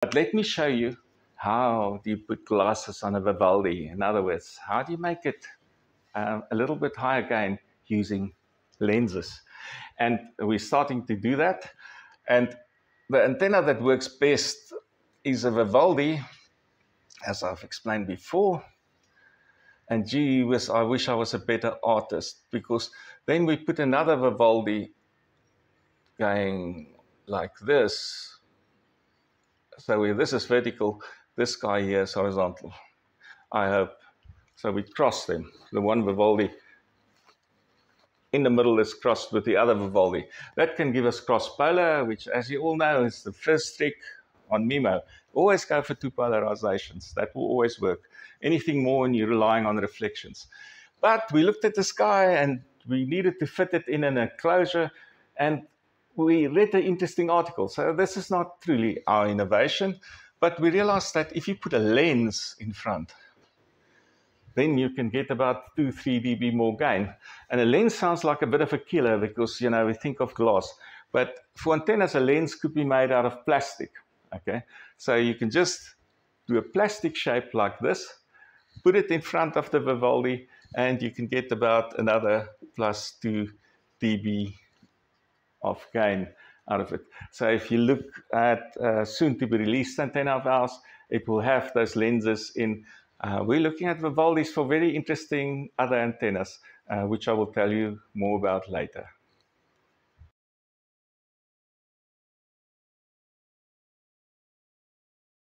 But let me show you how do you put glasses on a Vivaldi. In other words, how do you make it a little bit higher gain using lenses? And we're starting to do that. And the antenna that works best is a Vivaldi, as I've explained before. And gee whiz, I wish I was a better artist, because then we put another Vivaldi going like this. So where this is vertical, this guy here is horizontal. I hope. So we cross them. The one Vivaldi in the middle is crossed with the other Vivaldi. That can give us cross polar, which, as you all know, is the first trick on MIMO. Always go for two polarizations. That will always work. Anything more and you're relying on reflections. But we looked at the sky and we needed to fit it in an enclosure, and we read an interesting article. So this is not truly our innovation, but we realized that if you put a lens in front, then you can get about 2-3 dB more gain. And a lens sounds like a bit of a killer because, you know, we think of glass. But for antennas, a lens could be made out of plastic, okay? So you can just do a plastic shape like this, put it in front of the Vivaldi, and you can get about another plus 2 dB of gain out of it. So if you look at soon to be released antenna of ours, it will have those lenses in. We're looking at Vivaldis for very interesting other antennas, which I will tell you more about later.